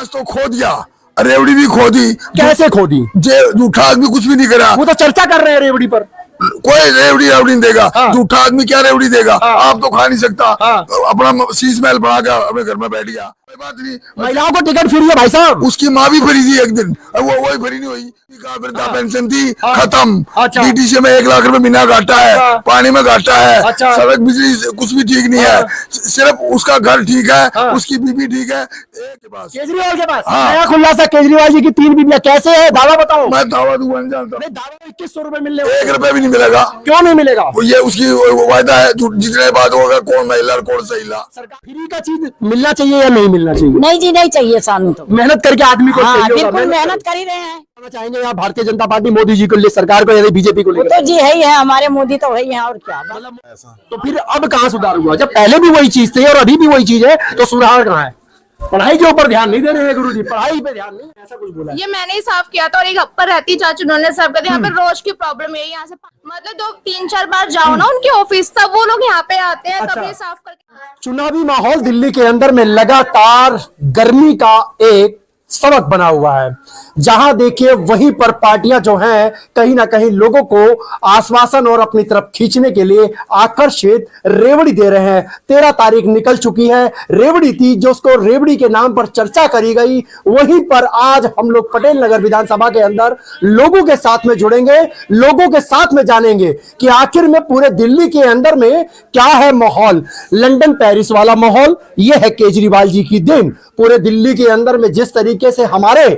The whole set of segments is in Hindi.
विकास तो खो दिया, रेवड़ी भी खो दी। कैसे खो दी? झूठा आदमी कुछ भी नहीं करा। वो तो चर्चा कर रहे हैं रेवड़ी पर। कोई रेवड़ी नहीं देगा। हाँ। झूठा आदमी क्या रेवड़ी देगा? हाँ। आप तो खा नहीं सकता। हाँ। अपना शीश महल बना के अपने घर में बैठ गया, कोई बात नहीं। महिलाओं को टिकट फ्री है भाई साहब। उसकी माँ भी भरी थी एक दिन, वो वही भरी नहीं हुई। वृद्धा पेंशन थी, हाँ। खत्म। अच्छा। डीटीसी में 1 लाख रुपए महीना घाटा है। अच्छा। पानी में घाटा है। अच्छा। सड़क बिजली कुछ भी ठीक नहीं है। सिर्फ उसका घर ठीक है। हाँ। उसकी बीबी ठीक है। एक के पास, केजरीवाल के पास हाँ। नया खुलासा, केजरीवाल जी की 3 बीबियां कैसे है? दावा बताओ। मैं दावा दूंगा नहीं जानता। नहीं, दावा 2100 रुपए मिलने 1 रुपए भी नहीं मिलेगा। क्यों नहीं मिलेगा? वो ये उसकी वायदा है, जितने बात होगा कौन महिला और कौन सही ला। सरकार फ्री का चीज मिलना चाहिए या नहीं मिलना चाहिए? नहीं जी, नहीं चाहिए सानू तो। मेहनत करके आदमी को हाँ, चाहिए होगा, बिल्कुल मेहनत कर ही रहे हैं। करना चाहेंगे यहाँ भारतीय जनता पार्टी मोदी जी को ले, सरकार को या बीजेपी को वो लेकर? तो जी है ही है, हमारे मोदी तो है ही है, और क्या। मतलब तो फिर अब कहाँ सुधार हुआ? जब पहले भी वही चीज थी और अभी भी वही चीज है, तो सुधार कहाँ है? पढ़ाई के ऊपर ध्यान नहीं दे रहे हैं गुरुजी, पढ़ाई पे ध्यान नहीं, ऐसा कुछ बोला है। ये मैंने ही साफ किया था। और एक अपर रहती चाचू, उन्होंने साफ कर दिया। यहाँ पे रोज की प्रॉब्लम है, यहाँ से मतलब 2-3-4 बार जाओ ना उनके ऑफिस, तब वो लोग यहाँ पे आते हैं। अच्छा। तब ये साफ करके। चुनावी माहौल दिल्ली के अंदर में लगातार गर्मी का एक सबक बना हुआ है, जहां देखिए वहीं पर पार्टियां जो हैं कहीं ना कहीं लोगों को आश्वासन और अपनी तरफ खींचने के लिए आकर्षित रेवड़ी दे रहे हैं। 13 तारीख निकल चुकी है, रेवड़ी थी जो उसको रेवड़ी के नाम पर चर्चा करी गई। वहीं पर आज हम लोग पटेल नगर विधानसभा के अंदर लोगों के साथ में जुड़ेंगे, लोगों के साथ में जानेंगे कि आखिर में पूरे दिल्ली के अंदर में क्या है माहौल। लंदन पेरिस वाला माहौल, यह है केजरीवाल जी की देन। पूरे दिल्ली के अंदर में जिस तरीके से हमारे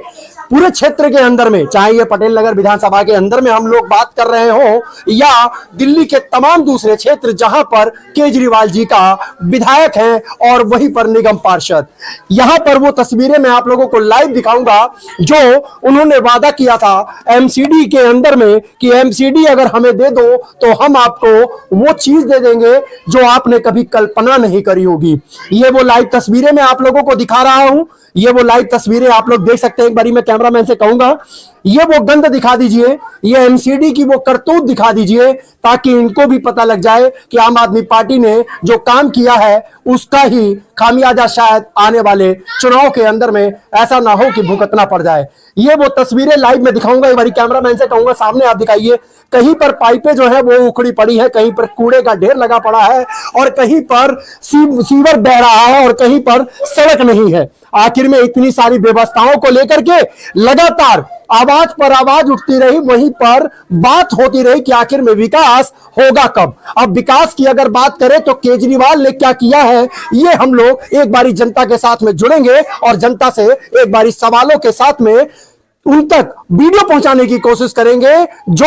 पूरे क्षेत्र के अंदर में, चाहे ये पटेल नगर विधानसभा के अंदर में हम लोग बात कर रहे हो या दिल्ली के तमाम दूसरे क्षेत्र जहां पर केजरीवाल जी का विधायक है और वहीं पर निगम पार्षद, यहां पर वो तस्वीरें मैं आप लोगों को लाइव दिखाऊंगा जो उन्होंने वादा किया था एमसीडी के अंदर में कि एमसीडी अगर हमें दे दो तो हम आपको वो चीज दे देंगे जो आपने कभी कल्पना नहीं करी होगी। ये वो लाइव तस्वीरें मैं आप लोगों को दिखा रहा हूं, ये वो लाइव तस्वीरें आप लोग देख सकते हैं। एक बारी मैं कैमरामैन से कहूंगा ये वो गंद दिखा दीजिए, ये एमसीडी की वो करतूत दिखा दीजिए, ताकि इनको भी पता लग जाए कि आम आदमी पार्टी ने जो काम किया है उसका ही खामियाजा शायद आने वाले चुनाव के अंदर में ऐसा ना हो कि भुगतना पड़ जाए। ये वो तस्वीरें लाइव में दिखाऊंगा, एक बारी कैमरामैन से कहूंगा सामने आप दिखाइए। कहीं पर पाइपें जो है वो उखड़ी पड़ी है, कहीं पर कूड़े का ढेर लगा पड़ा है और कहीं पर सीवर बह रहा है और कहीं पर सड़क नहीं है। आखिर में इतनी सारी व्यवस्थाओं को लेकर के लगातार आवाज पर आवाज उठती रही, वहीं पर बात होती रही कि आखिर में विकास होगा कब। अब विकास की अगर बात करें तो केजरीवाल ने क्या किया है, ये हम लोग एक बारी जनता के साथ में जुड़ेंगे और जनता से एक बारी सवालों के साथ में उन तक वीडियो पहुंचाने की कोशिश करेंगे जो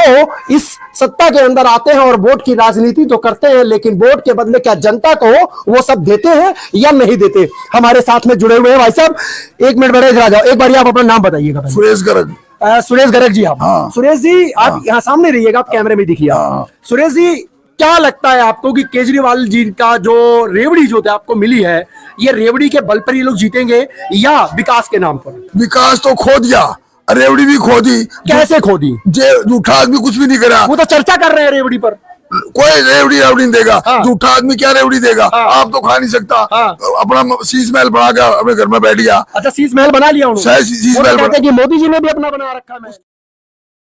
इस सत्ता के अंदर आते हैं और वोट की राजनीति तो करते हैं, लेकिन वोट के बदले क्या जनता को वो सब देते हैं या नहीं देते। हमारे साथ में जुड़े हुए हैं भाई साहब, 1 मिनट बैठे इधर आ जाओ। एक बार आप अपना नाम बताइएगा। सुरेश गर्ग। सुरेश गर्ग जी आप। हाँ। सुरेश जी आप यहाँ सामने रहिएगा, आप कैमरे में दिखिए। हाँ। सुरेश जी क्या लगता है आपको कि केजरीवाल जी का जो रेवड़ी जो आपको मिली है, ये रेवड़ी के बल पर ये लोग जीतेंगे या विकास के नाम पर? विकास तो खो दिया, रेवड़ी भी खो दी। कैसे खो दी? झूठा आदमी कुछ भी नहीं करा। वो तो चर्चा कर रहे हैं रेवड़ी पर। कोई रेवड़ी नहीं देगा। हाँ। झूठा आदमी क्या रेवड़ी देगा? हाँ। आप तो खा नहीं सकता। हाँ। अपना शीश महल बना के अपने घर में बैठ गया। अच्छा, शीश महल बना लिया उन्होंने। शीश वो तो महल कहते हैं कि मोदी जी ने भी अपना बना रखा है।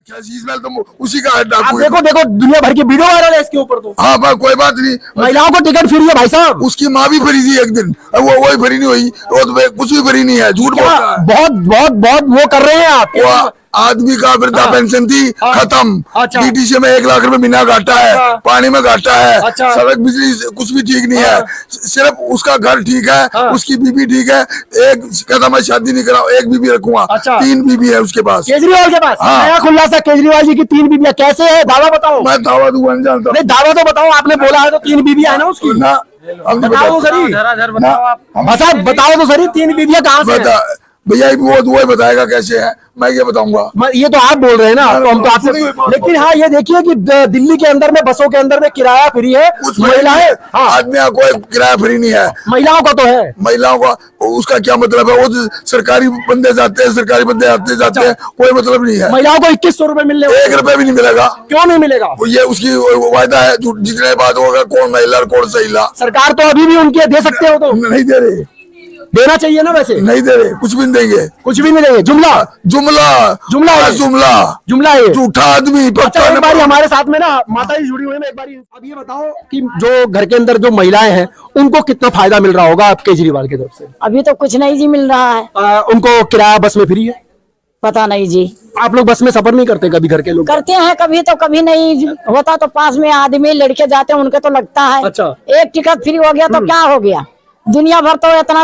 क्या शीश महल तो उसी का है। आप डाकू देखो देखो दुनिया भर की वीडियो वायरल है इसके ऊपर। तो हाँ पर कोई बात नहीं, महिलाओं को टिकट फ्री है भाई साहब। उसकी माँ भी भरी थी एक दिन, वो वही भरी नहीं हुई। वो तो कुछ भी भरी नहीं है, झूठ बोल रहा है। बहुत बहुत बहुत वो कर रहे हैं आप। वो आदमी का वृद्धा हाँ। पेंशन थी, हाँ। खत्म। अच्छा। डीटीसी में 1 लाख रुपए महीना घाटा है। अच्छा। पानी में घाटा है। अच्छा। सड़क बिजली कुछ भी ठीक नहीं हाँ। है। सिर्फ उसका घर ठीक है। हाँ। उसकी बीबी ठीक है। एक कहता मैं शादी नहीं कराऊं, एक बीबी रखूंगा। अच्छा। 3 बीबी है उसके पास। केजरीवाल के पास हाँ। नया खुलासा, केजरीवाल जी की 3 बीबियां कैसे है? दावा बताओ। मैं दावा दूंगा नहीं जानता। नहीं, दावा तो बताओ, आपने बोला है तो 3 बीबियां है ना उसकी। ना हम नहीं बताओ बता- सरी। बताओ आप। साहब बताओ तो सरी, 3 बीबियां कहाँ से बता है? भैया, वो बताएगा कैसे है, मैं ये बताऊंगा। ये तो आप बोल रहे हैं ना, तो हम तो आपसे। नहीं, नहीं, लेकिन हाँ ये देखिए कि दिल्ली के अंदर में बसों के अंदर में किराया फ्री है। कुछ महिलाएं, हाँ आदमी का कोई किराया फ्री नहीं है। महिलाओं का तो है। महिलाओं का उसका क्या मतलब है? वो तो सरकारी बंदे जाते हैं, सरकारी बंदे आते जाते हैं, कोई मतलब नहीं है। महिलाओं को 2100 रुपए मिलने 1 रुपए भी नहीं मिलेगा। क्यों नहीं मिलेगा? वो ये उसकी वायदा है, जितने बात होगा कौन महिला और कौन सही ला। सरकार तो अभी भी उनके दे सकते हो तो। नहीं दे रहे। देना चाहिए ना, वैसे नहीं दे रहे, कुछ भी नहीं देंगे, कुछ भी नहीं देंगे। जुमला जुमला जुमला है। जुमला जुमला है। झूठा आदमी। अच्छा, एक बारी हमारे साथ में ना माता जी जुड़ी हुई है, मैं एक बारी अब ये बताओ कि जो घर के अंदर जो महिलाएं हैं उनको कितना फायदा मिल रहा होगा आप केजरीवाल की तरफ से? अभी तो कुछ नहीं जी मिल रहा है। उनको किराया बस में फ्री है? पता नहीं जी। आप लोग बस में सफर नहीं करते कभी? घर के लोग करते हैं कभी तो कभी नहीं होता, तो पास में आदमी लड़के जाते हैं उनके तो लगता है। अच्छा। एक टिकट फ्री हो गया तो क्या हो गया, दुनिया भर तो इतना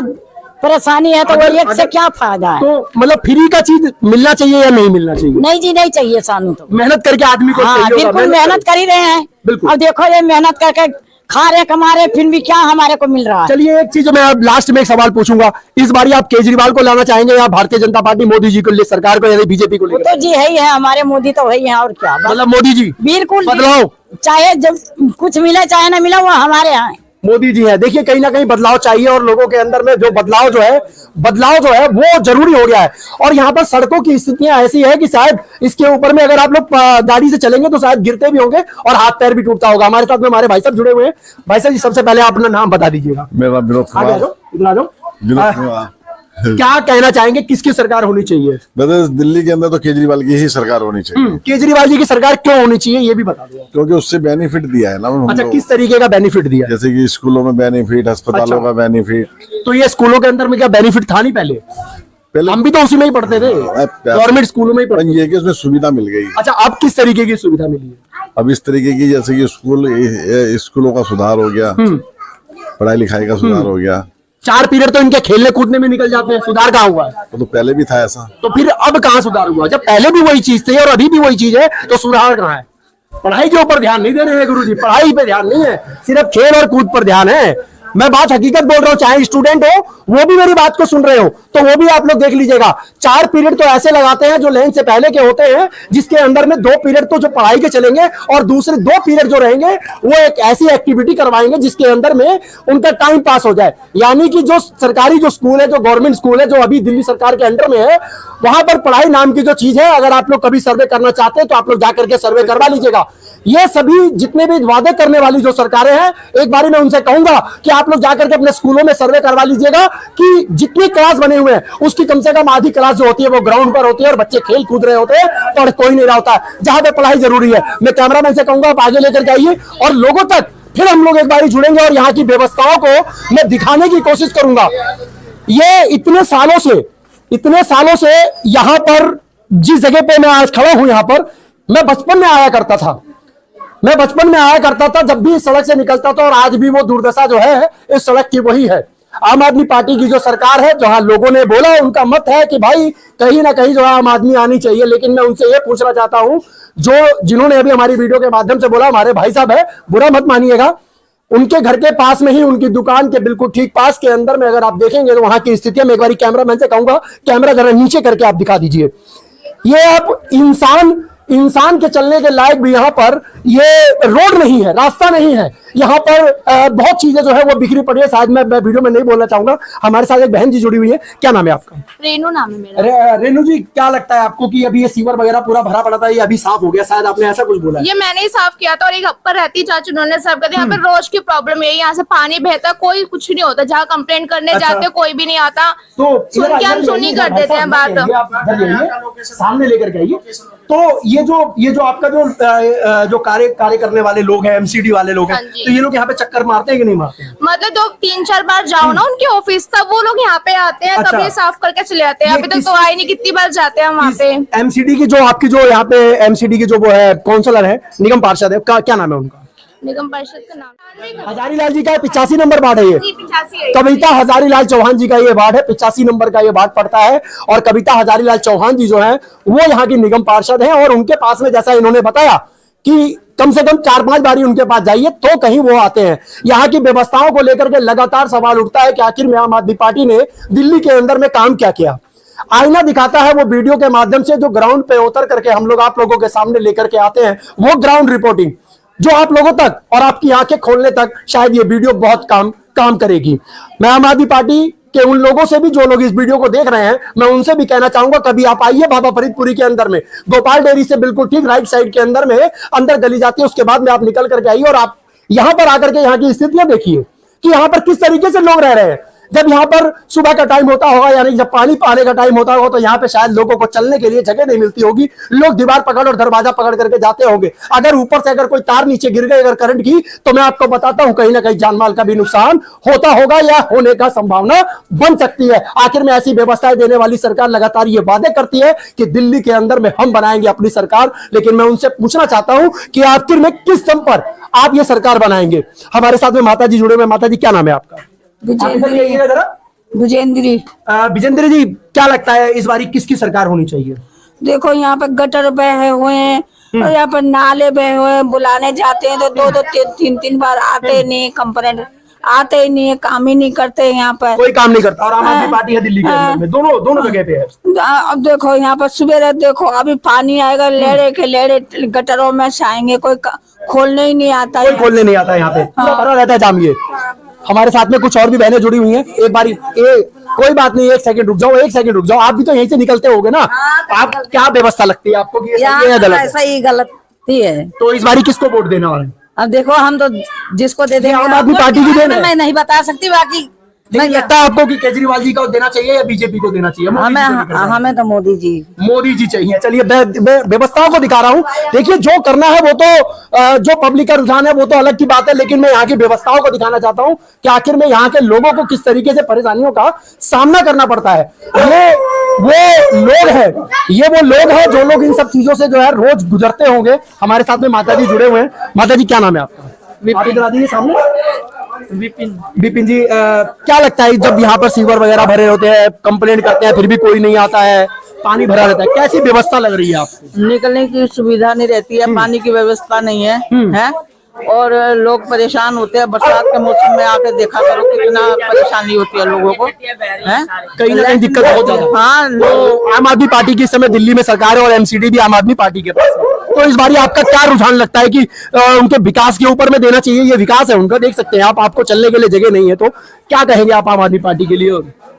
परेशानी है, तो वो एक से क्या फायदा है। तो मतलब फ्री का चीज मिलना चाहिए या नहीं मिलना चाहिए? नहीं जी, नहीं चाहिए सानू तो। मेहनत करके आदमी को हाँ चाहिए होगा, बिल्कुल मेहनत कर ही रहे हैं। बिल्कुल। अब देखो ये मेहनत करके खा रहे कमा रहे, फिर भी क्या हमारे को मिल रहा है। चलिए एक चीज मैं अब लास्ट में एक सवाल पूछूंगा, इस बार आप केजरीवाल को लाना चाहेंगे या भारतीय जनता पार्टी मोदी जी को ले, सरकार को, यानी बीजेपी को वो लेकर? तो जी है ही है, हमारे मोदी तो है ही है, और क्या। मतलब मोदी जी बिल्कुल बदलाव, चाहे जब कुछ मिले चाहे ना मिले, वो हमारे यहाँ है। मोदी जी है। देखिए कहीं ना कहीं बदलाव चाहिए और लोगों के अंदर में जो बदलाव जो है वो जरूरी हो गया है। और यहाँ पर सड़कों की स्थितियां ऐसी है कि शायद इसके ऊपर में अगर आप लोग गाड़ी से चलेंगे तो शायद गिरते भी होंगे और हाथ पैर भी टूटता होगा। हमारे साथ में हमारे भाई साहब जुड़े हुए हैं। भाई साहब जी, सबसे पहले आप अपना नाम बता दीजिएगा। मेरा विनोद आगे आ कुमार। जाओ, इधर आ जाओ। विनोद कुमार। क्या कहना चाहेंगे, किसकी सरकार होनी चाहिए? बस दिल्ली के अंदर तो केजरीवाल की ही सरकार होनी चाहिए, केजरीवाल जी की सरकार क्यों होनी चाहिए ये भी बता दो। क्योंकि उससे बेनिफिट दिया है ना हम अच्छा, लोग। किस तरीके का बेनिफिट दिया? जैसे कि स्कूलों में बेनिफिट, अस्पतालों अच्छा। का बेनिफिट। तो ये स्कूलों के अंदर में क्या बेनिफिट था नहीं पहले? पहले हम भी तो उसी में ही पढ़ते थे, गवर्नमेंट स्कूलों में ही पढ़ते। ये कि उसमें सुविधा मिल गई। अच्छा, अब किस तरीके की सुविधा मिली है? अब इस तरीके की जैसे कि स्कूलों का सुधार हो गया, पढ़ाई लिखाई का सुधार हो गया। 4 पीरियड तो इनके खेलने कूदने में निकल जाते हैं, सुधार कहाँ हुआ है? वो तो पहले भी था ऐसा। तो फिर अब कहाँ सुधार हुआ? जब पहले भी वही चीज थी और अभी भी वही चीज है, तो सुधार कहाँ है? पढ़ाई के ऊपर ध्यान नहीं दे रहे हैं गुरुजी, पढ़ाई पे ध्यान नहीं है, सिर्फ खेल और कूद पर ध्यान है। मैं बात हकीकत बोल रहा हूँ, चाहे स्टूडेंट हो वो भी मेरी बात को सुन रहे हो तो वो भी आप लोग देख लीजिएगा। 4 पीरियड तो ऐसे लगाते हैं जो लेन से पहले के होते हैं, जिसके अंदर में 2 पीरियड तो जो पढ़ाई के चलेंगे और दूसरे 2 पीरियड जो रहेंगे वो एक ऐसी एक्टिविटी करवाएंगे जिसके अंदर में उनका टाइम पास हो जाए। यानी कि जो सरकारी जो स्कूल है, जो गवर्नमेंट स्कूल है, जो अभी दिल्ली सरकार के अंडर में है, वहां पर पढ़ाई नाम की जो चीज है, अगर आप लोग कभी सर्वे करना चाहते हैं तो आप लोग जाकर के सर्वे करवा लीजिएगा। ये सभी जितने भी वादे करने वाली जो सरकारें हैं, एक बारी मैं उनसे कहूंगा कि आप लोग जाकर के अपने स्कूलों में सर्वे करवा लीजिएगा कि जितनी क्लास बने हुए हैं उसकी कम से कम आधी क्लास जो होती है वो ग्राउंड पर होती है और बच्चे खेल कूद रहे होते हैं, पढ़ कोई नहीं रहा होता, जहां पे पढ़ाई जरूरी है। मैं कैमरामैन से कहूंगा आप आगे लेकर जाइए और लोगों तक फिर हम लोग एक बारी जुड़ेंगे और यहाँ की व्यवस्थाओं को मैं दिखाने की कोशिश करूंगा। ये इतने सालों से यहाँ पर जिस जगह पे मैं आज खड़ा हूं, यहाँ पर मैं बचपन में आया करता था, जब भी इस सड़क से निकलता था, और आज भी वो दुर्दशा जो है इस सड़क की वही है। आम आदमी पार्टी की जो सरकार है, जहां लोगों ने बोला, उनका मत है कि भाई कहीं ना कहीं जो है आम आदमी आनी चाहिए। लेकिन मैं उनसे ये पूछना चाहता हूं, जिन्होंने अभी हमारी वीडियो के माध्यम से बोला, हमारे भाई साहब है, बुरा मत मानिएगा, उनके घर के पास में ही, उनकी दुकान के बिल्कुल ठीक पास के अंदर में अगर आप देखेंगे तो वहां की स्थितियां, मैं एक बार कैमरामैन से कहूंगा कैमरा जरा नीचे करके आप दिखा दीजिए। ये आप इंसान के चलने के लायक भी यहाँ पर ये रोड नहीं है, रास्ता नहीं है। यहाँ पर बहुत चीजें जो है वो बिखरी पड़ी है। शायद मैं वीडियो में नहीं बोलना चाहूंगा। हमारे साथ एक बहन जी जुड़ी हुई है, क्या नाम है आपका? रेनू नाम है मेरा। रेनू जी, क्या लगता है आपको कि अभी ये सीवर वगैरह पूरा भरा पड़ा था, ये अभी साफ हो गया? शायद आपने ऐसा कुछ बोला है। ये मैंने ही साफ किया था और एक अपर रहती चाचू उन्होंने साफ कर दिया। यहाँ पे रोज की प्रॉब्लम है, यहाँ से पानी बहता, कोई कुछ नहीं होता, जहाँ कंप्लेंट करने अच्छा। जाते कोई भी नहीं आता, तो सुन के हम सुनी कर देते हैं बात। सामने लेकर के आइए। तो ये जो आपका जो कार्य करने वाले लोग हैं, एमसीडी वाले लोग हैं, हाँ जी। तो ये लोग यहाँ पे चक्कर मारते हैं कि नहीं मारते हैं? मतलब 2-3-4 बार जाओ ना उनके ऑफिस, तब वो लोग यहाँ पे आते हैं, अच्छा। कभी साफ करके चले जाते हैं। ये अभी तक किस- तो आए नहीं, कितनी बार जाते हैं वहाँ पे। एमसीडी की जो आपकी जो यहाँ पे एमसीडी की जो वो है काउंसलर है, निगम पार्षद है, क्या नाम है उनका? निगम परिषद का नाम हजारी लाल जी का 85 नंबर वार्ड है ये। 85 है। कविता हजारी लाल चौहान जी का ये वार्ड है, 85 नंबर का ये वार्ड पड़ता है। और कविता हजारी लाल चौहान जी जो है वो यहाँ की निगम पार्षद है। और उनके पास में, जैसा इन्होंने बताया कि कम से कम 4-5 बारी उनके पास जाइए तो कहीं वो आते हैं। यहाँ की व्यवस्थाओं को लेकर के लगातार सवाल उठता है कि आखिर में आम आदमी पार्टी ने दिल्ली के अंदर में काम क्या किया। आईना दिखाता है वो वीडियो के माध्यम से, जो ग्राउंड पे उतर करके हम लोग आप लोगों के सामने लेकर के आते हैं, वो ग्राउंड रिपोर्टिंग जो आप लोगों तक और आपकी आंखें खोलने तक शायद ये वीडियो बहुत काम करेगी। मैं आम आदमी पार्टी के उन लोगों से भी, जो लोग इस वीडियो को देख रहे हैं, मैं उनसे भी कहना चाहूंगा, कभी आप आइए बाबा फरीदपुरी के अंदर में, गोपाल डेयरी से बिल्कुल ठीक राइट साइड के अंदर में अंदर गली जाती है, उसके बाद में आप निकल करके आइए और आप यहां पर आकर के यहाँ की स्थितियां देखिए कि यहाँ पर किस तरीके से लोग रह रहे हैं। जब यहाँ पर सुबह का टाइम होता होगा, यानी जब पानी पाने का टाइम होता होगा, तो यहाँ पे शायद लोगों को चलने के लिए जगह नहीं मिलती होगी, लोग दीवार पकड़ और दरवाजा पकड़ करके जाते होंगे। अगर ऊपर से अगर कोई तार नीचे गिर गई अगर करंट की, तो मैं आपको बताता हूं कहीं ना कहीं जान माल का भी नुकसान होता होगा या होने का संभावना बन सकती है। आखिर में ऐसी व्यवस्थाएं देने वाली सरकार लगातार ये वादे करती है कि दिल्ली के अंदर में हम बनाएंगे अपनी सरकार, लेकिन मैं उनसे पूछना चाहता हूं कि आखिर में किस दम पर आप ये सरकार बनाएंगे। हमारे साथ में माता जी जुड़े हुए। माता जी, क्या नाम है आपका? विजेंद्री। विजेंद्र जी, क्या लगता है इस बारी किसकी सरकार होनी चाहिए? देखो यहाँ पे गटर बहे हुए हैं और यहाँ पर नाले बहे हुए हैं, बुलाने जाते हैं तो दो दो तीन बार आते नहीं, कंप्लेंट आते ही नहीं है, काम ही नहीं करते यहाँ पर, कोई काम नहीं करता। और आम आदमी पार्टी है दिल्ली के अंदर में, दोनों जगह पे है। अब देखो यहाँ पर सुबह देखो अभी पानी आएगा, लेड़े के लेड़े गटरों में से आएंगे, कोई खोलने ही नहीं आता है, कोई खोलने नहीं आता है यहाँ पे, पूरा भरा रहता है जाम। ये हमारे साथ में कुछ और भी बहनें जुड़ी हुई हैं। एक बारी कोई बात नहीं, एक सेकंड रुक जाओ, आप भी तो यहीं से निकलते होगे ना। आप क्या व्यवस्था लगती है आपको कि ये सही है या गलत है? सही गलत ही है। तो इस बारी किसको वोट देना है? अब देखो हम तो जिसको दे देंगे, आम आदमी पार्टी की देना है। मैं नहीं बता सकती, बाकी नहीं लगता है आपको कि केजरीवाल जी को देना चाहिए या बीजेपी को देना चाहिए? हमें तो मोदी जी चाहिए। चलिए व्यवस्थाओं को दिखा रहा हूँ। देखिए, जो करना है वो तो जो पब्लिक का रुझान है वो तो अलग की बात है, लेकिन मैं यहाँ की व्यवस्थाओं को दिखाना चाहता हूँ कि आखिर में यहाँ के लोगों को किस तरीके से परेशानियों का सामना करना पड़ता है। ये वो लोग हैं जो लोग इन सब चीजों से जो है रोज गुजरते होंगे। हमारे साथ में माता जी जुड़े हुए हैं। माता जी, क्या नाम है आपका? विपिन। सामने विपिन जी, क्या लगता है जब यहाँ पर सीवर वगैरह भरे होते हैं, कंप्लेंट करते हैं, फिर भी कोई नहीं आता है, पानी भरा रहता है, कैसी व्यवस्था लग रही है आपको? निकलने की सुविधा नहीं रहती है, पानी की व्यवस्था नहीं है, हैं? और लोग परेशान होते हैं। बरसात के मौसम में आके देखा करो कितना परेशानी होती है लोगों को, हैं? कहीं ना कहीं दिक्कत बहुत ज्यादा। हाँ, तो आम आदमी पार्टी की इस समय दिल्ली में सरकार है और एमसीडी भी आम आदमी पार्टी के पास है। तो इस बारी आपका क्या रुझान लगता है कि उनके विकास के ऊपर में देना चाहिए? ये विकास है उनका, देख सकते हैं आप, आपको चलने के लिए जगह नहीं है, तो क्या कहेंगे आप आम आदमी पार्टी के लिए?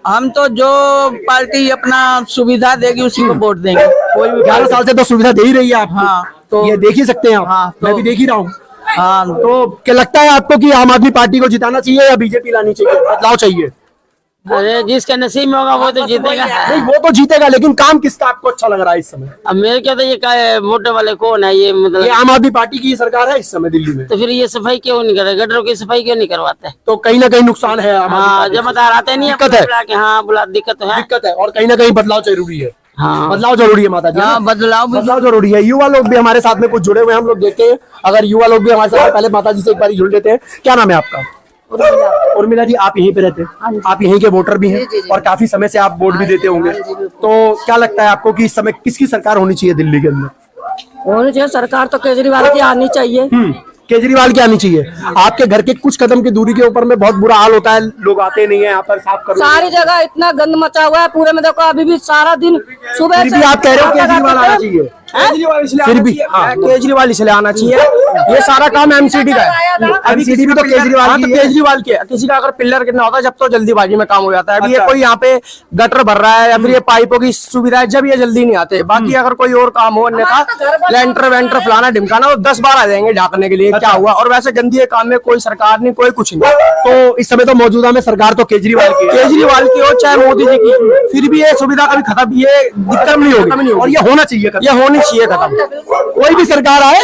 हम तो जो पार्टी अपना सुविधा देगी उसी को वोट देंगे। कोई भी 11 साल से तो सुविधा दे ही रही है आपको। हाँ, तो ये देख ही सकते हैं आप। हाँ, तो मैं भी देख ही रहा हूँ। हाँ, तो क्या लगता है आपको कि आम आदमी पार्टी को जिताना चाहिए या बीजेपी लानी चाहिए, बदलाव चाहिए? अरे जिसके नसीब में होगा वो तो जीतेगा। नहीं, वो तो जीतेगा, लेकिन काम किसका आपको अच्छा लग रहा है इस समय? अब मेरे क्या तो ये क्या है, वोट वाले कौन है ये? मतलब ये आम आदमी पार्टी की सरकार है इस समय दिल्ली में। तो फिर ये सफाई क्यों नहीं कर रहे? गटरों की सफाई क्यों नहीं करवाते? तो कहीं ना कहीं नुकसान है। हाँ, जमादार आते नहीं, दिक्कत है। हाँ, बुला दिक्कत तो है, दिक्कत है, और कहीं ना कहीं बदलाव जरूरी है। हाँ, बदलाव जरूरी है माता जी। हाँ, बदलाव जरूरी है। युवा लोग भी हमारे साथ में कुछ जुड़े हुए हैं, हम लोग देखते हैं। अगर युवा लोग भी हमारे साथ, पहले माता जी से एक बार जुड़ लेते हैं। क्या नाम है आपका? उर्मिला जी, आप यहीं पे रहते हैं, आप यहीं के वोटर भी हैं और काफी समय से आप वोट भी देते होंगे। तो क्या लगता है आपको कि इस समय किसकी सरकार होनी चाहिए दिल्ली के अंदर? होनी चाहिए सरकार तो केजरीवाल की आनी चाहिए। केजरीवाल की आनी चाहिए। आपके घर के कुछ कदम की दूरी के ऊपर में बहुत बुरा हाल होता है, लोग आते नहीं है यहाँ पर साफ करने। सारी जगह इतना गंद मचा हुआ है पूरे में, देखो अभी भी सारा दिन सुबह फिर भी आप कह रहे हो केजरीवाल आना चाहिए? फिर भी केजरीवाल इसलिए आना चाहिए। ये सारा काम एमसीडी का है। एमसीडी भी तो केजरीवाल की है। केजरीवाल की है। किसी का अगर पिलर गिरना होता है जब तो जल्दीबाजी में काम हो जाता है। अभी ये कोई यहाँ पे गटर भर रहा है या फिर ये पाइपों की सुविधा है, जब ये जल्दी नहीं आते। बाकी अगर कोई और काम हो, अन्यथा लेंटर वेंटर फलाना ढिमकाना, वो 10 बार आ जाएंगे ढाकने के लिए, क्या हुआ। और वैसे गंदी काम में कोई सरकार नहीं, कोई कुछ नहीं। तो इस समय तो मौजूदा में सरकार तो केजरीवाल की हो चाहे मोदी जी की, फिर भी ये सुविधा कभी खत्म, ये दिक्कत नहीं होगी और ये होना चाहिए, ये होनी चाहिए खत्म। कोई भी सरकार आए,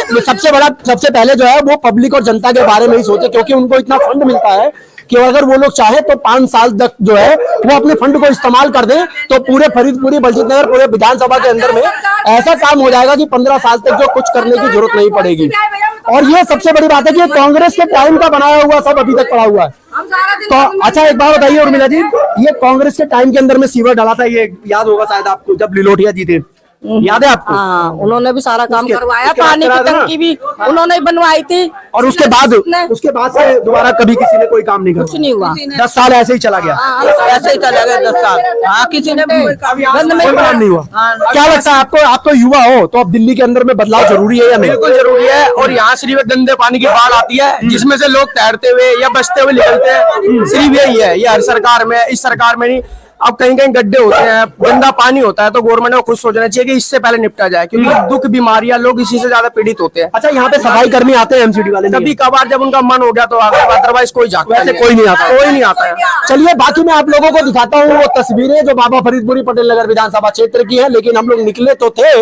सबसे पहले जो है वो पब्लिक और जनता के बारे में ही सोचे, क्योंकि उनको इतना फंड मिलता है कि अगर वो लोग चाहे तो 5 साल तक जो है वो अपने फंड को इस्तेमाल कर दें तो पूरे फरीदपुरी, बलजीत नगर, पूरे विधानसभा के अंदर में ऐसा काम हो जाएगा कि 15 साल तक जो कुछ करने की जरूरत नहीं पड़ेगी। और ये सबसे बड़ी बात है कि कांग्रेस के टाइम का बनाया हुआ सब अभी तक पड़ा हुआ है। तो अच्छा, एक बात बताइए उर्मिला जी, ये कांग्रेस के टाइम के अंदर में सीवर डाला था, ये याद होगा शायद आपको, जब लिलोटिया जी थे, याद है आपको? हाँ, उन्होंने भी सारा काम करवाया, पानी की टंकी भी उन्होंने बनवाई थी। और उसके बाद से दोबारा कभी किसी ने कोई काम नहीं किया, कुछ नहीं हुआ। 10 साल ऐसे ही चला गया। ऐसे ही चला गया 10 साल। हाँ, किसी ने कोई काम नहीं हुआ। क्या लगता है आपको? आप तो युवा हो, तो अब दिल्ली के अंदर में बदलाव जरूरी है या नहीं? बिल्कुल जरूरी है। और यहाँ सिर्फ गंदे पानी की बाढ़ आती है जिसमें से लोग तैरते हुए या बचते हुए निकलते हैं। सिर्फ यही है, ये हर सरकार में, इस सरकार में नहीं, अब कहीं कहीं गड्ढे होते हैं, गंदा पानी होता है, तो गवर्नमेंट को खुद सोचना चाहिए कि इससे पहले निपटा जाए, क्योंकि दुख बीमारियां लोग इसी से ज्यादा पीड़ित होते हैं। अच्छा, यहाँ पे सफाई कर्मी आते हैं एमसीडी वाले? कभी कभार जब उनका मन हो गया तो आगे, अदरवाइज कोई जाता वैसे कोई नहीं आता, कोई नहीं आता है। चलिए बाकी मैं आप लोगों को दिखाता हूँ वो तस्वीरें जो बाबा फरीदपुरी पटेल नगर विधानसभा क्षेत्र की है। लेकिन हम लोग निकले तो थे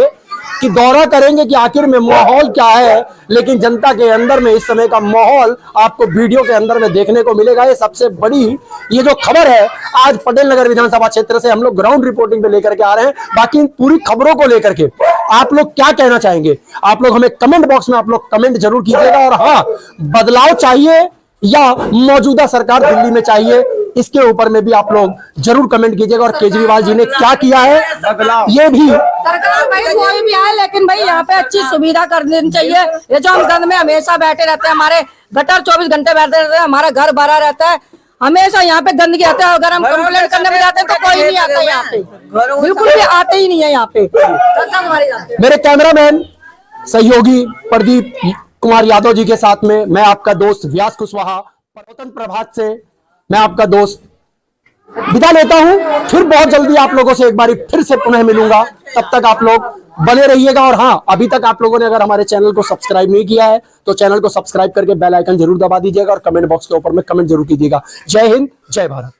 कि दौरा करेंगे कि आखिर में माहौल क्या है, लेकिन जनता के अंदर में इस समय का माहौल आपको वीडियो के अंदर में देखने को मिलेगा। ये सबसे बड़ी ये जो खबर है आज पटेल नगर विधानसभा क्षेत्र से हम लोग ग्राउंड रिपोर्टिंग पे लेकर के आ रहे हैं। बाकी इन पूरी खबरों को लेकर के आप लोग क्या कहना चाहेंगे, आप लोग हमें कमेंट बॉक्स में आप लोग कमेंट जरूर कीजिएगा। और हाँ, बदलाव चाहिए या मौजूदा सरकार दिल्ली में चाहिए, इसके ऊपर में भी आप लोग जरूर कमेंट कीजिएगा। और केजरीवाल जी ने क्या किया है ये भी सरकार भाई कोई भी आए, लेकिन भाई यहाँ पे अच्छी सुविधा कर देनी चाहिए। ये जो हम गंद में हमेशा बैठे रहते हैं, हमारे गटर 24 घंटे बैठे रहते हैं, हमारा घर भरा रहता है, हमेशा यहाँ पे गंदगी आता है। अगर हम कंप्लेन करने में जाते हैं तो कोई नहीं आता यहाँ पे, बिल्कुल भी आते ही नहीं है यहाँ पे। मेरे कैमरामैन सहयोगी प्रदीप कुमार यादव जी के साथ में मैं आपका दोस्त व्यास कुशवाहा, पर्वतन प्रभात से मैं आपका दोस्त विदा लेता हूं। फिर बहुत जल्दी आप लोगों से एक बार फिर से पुनः मिलूंगा, तब तक आप लोग बने रहिएगा। और हाँ, अभी तक आप लोगों ने अगर हमारे चैनल को सब्सक्राइब नहीं किया है तो चैनल को सब्सक्राइब करके बेल आइकन जरूर दबा दीजिएगा और कमेंट बॉक्स के ऊपर में कमेंट जरूर कीजिएगा। जय हिंद, जय भारत।